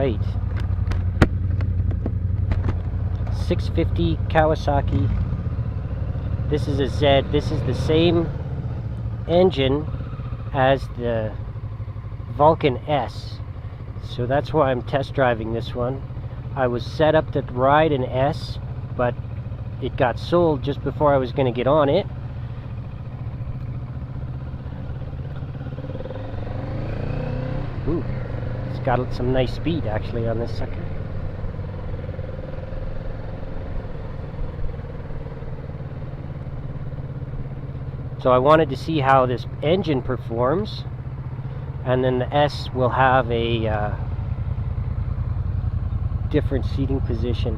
right. 650 Kawasaki. This is a Z. This is the same engine as the Vulcan S. So that's why I'm test driving this one. I was set up to ride an S, but it got sold just before I was going to get on it. Ooh, it's got some nice speed actually on this sucker. So I wanted to see how this engine performs, and then the S will have a different seating position.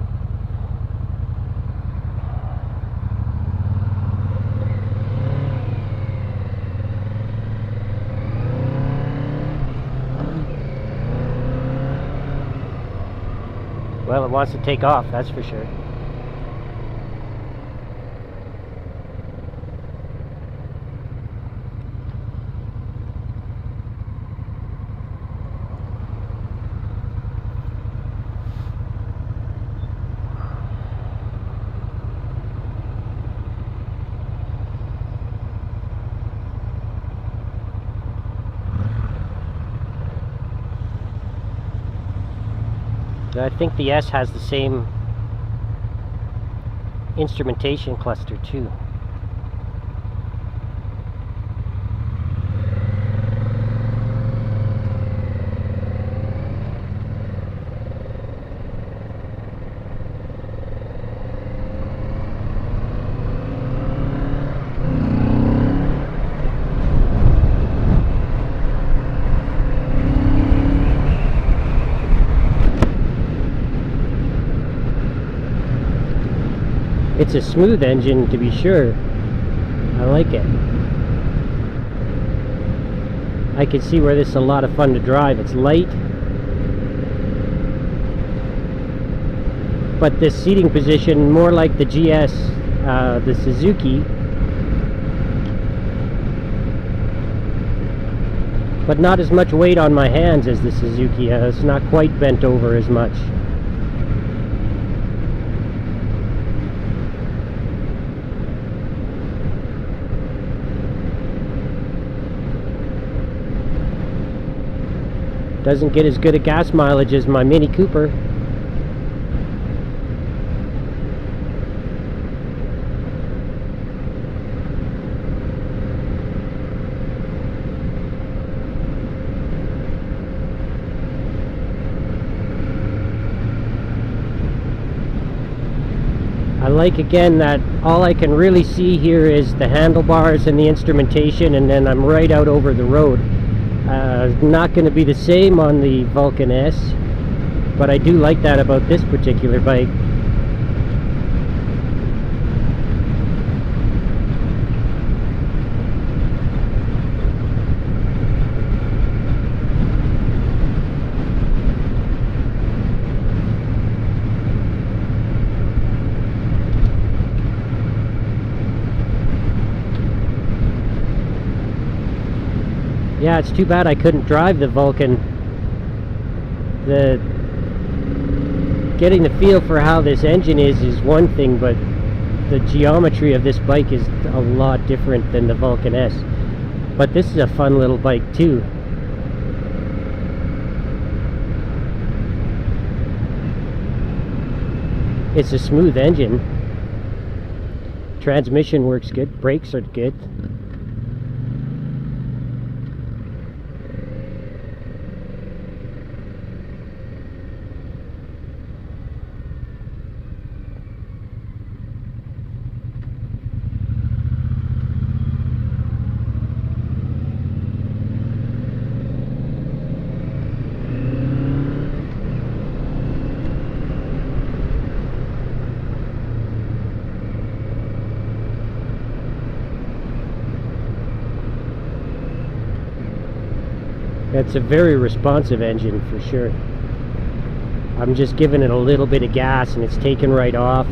Well, it wants to take off, that's for sure. I think the S has the same instrumentation cluster too. It's a smooth engine, to be sure. I like it. I can see where this is a lot of fun to drive. It's light, but this seating position, more like the GS, the Suzuki, but not as much weight on my hands as the Suzuki. It's not quite bent over as much. Doesn't get as good a gas mileage as my Mini Cooper. I like again that all I can really see here is the handlebars and the instrumentation, and then I'm right out over the road. Not going to be the same on the Vulcan S, but I do like that about this particular bike. Yeah, it's too bad I couldn't drive the Vulcan. Getting the feel for how this engine is one thing, but the geometry of this bike is a lot different than the Vulcan S. But this is a fun little bike too. It's a smooth engine. Transmission works good, brakes are good. It's a very responsive engine for sure. I'm just giving it a little bit of gas and it's taken right off.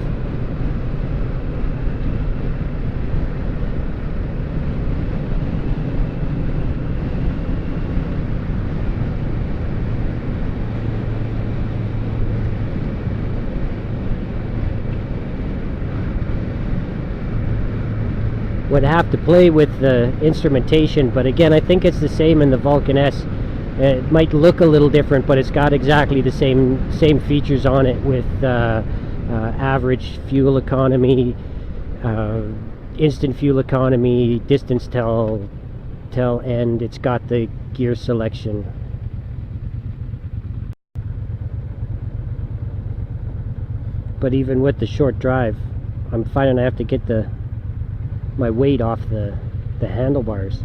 would have to play with the instrumentation, but again, I think it's the same in the Vulcan S. It might look a little different, but it's got exactly the same features on it, with average fuel economy, instant fuel economy, distance till end. It's got the gear selection. But even with the short drive, I'm finding I have to get my weight off the handlebars.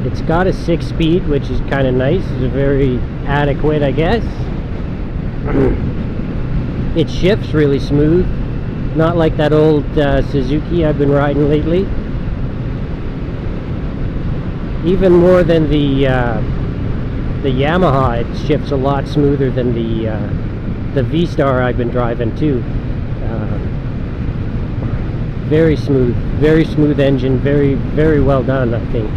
It's got a 6-speed, which is kind of nice. It's very adequate, I guess. It shifts really smooth, not like that old Suzuki I've been riding lately. Even more than the Yamaha, it shifts a lot smoother than the V-Star I've been driving too. Very smooth engine, very well done, I think.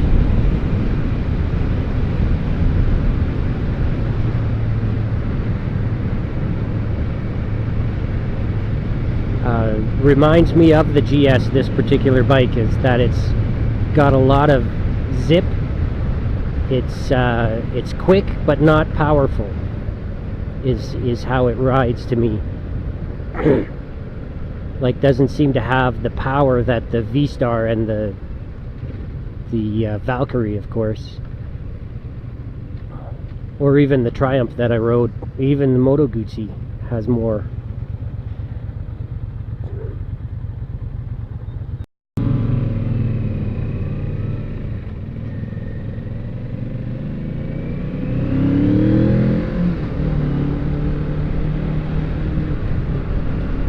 Reminds me of the GS, this particular bike, is that it's got a lot of zip. It's quick but not powerful, is how it rides to me. Like, doesn't seem to have the power that the V-Star and the Valkyrie, of course, or even the Triumph that I rode. Even the Moto Guzzi has more.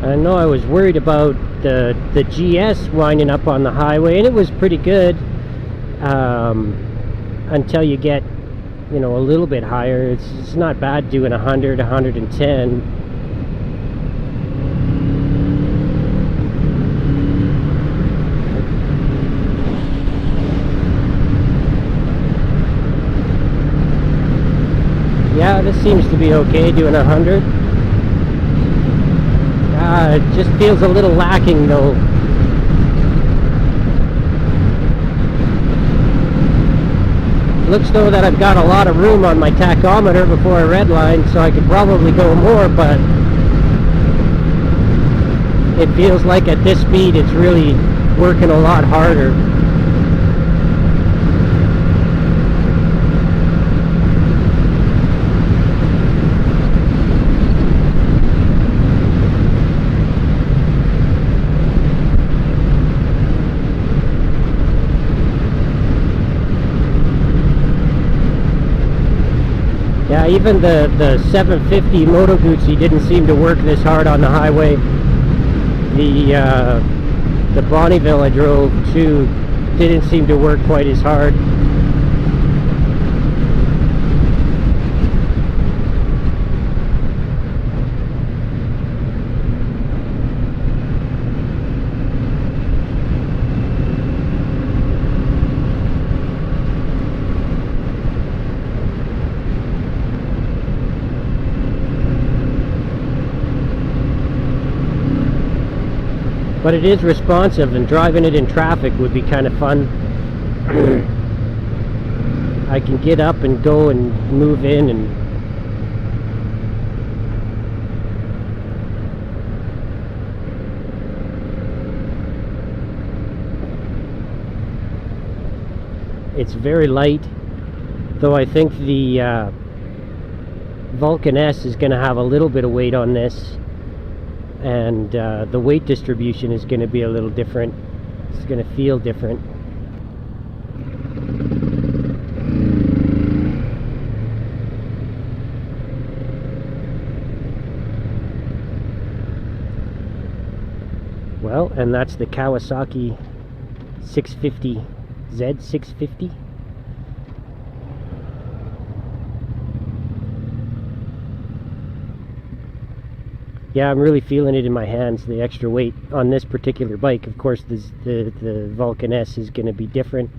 I know I was worried about the GS winding up on the highway, and it was pretty good until you get, you know, a little bit higher. It's not bad doing 100, 110. Yeah, this seems to be okay doing 100. It just feels a little lacking though. Looks though that I've got a lot of room on my tachometer before I redline, so I could probably go more, but it feels like at this speed it's really working a lot harder. Yeah, even the 750 Moto Guzzi didn't seem to work this hard on the highway. The Bonneville I drove to didn't seem to work quite as hard. But it is responsive, and driving it in traffic would be kind of fun. I can get up and go and move in, and it's very light, though I think the Vulcan S is going to have a little bit of weight on this. And the weight distribution is going to be a little different. It's going to feel different. Well, and that's the Kawasaki 650 Z650. Yeah, I'm really feeling it in my hands, the extra weight on this particular bike. Of course, the Vulcan S is going to be different.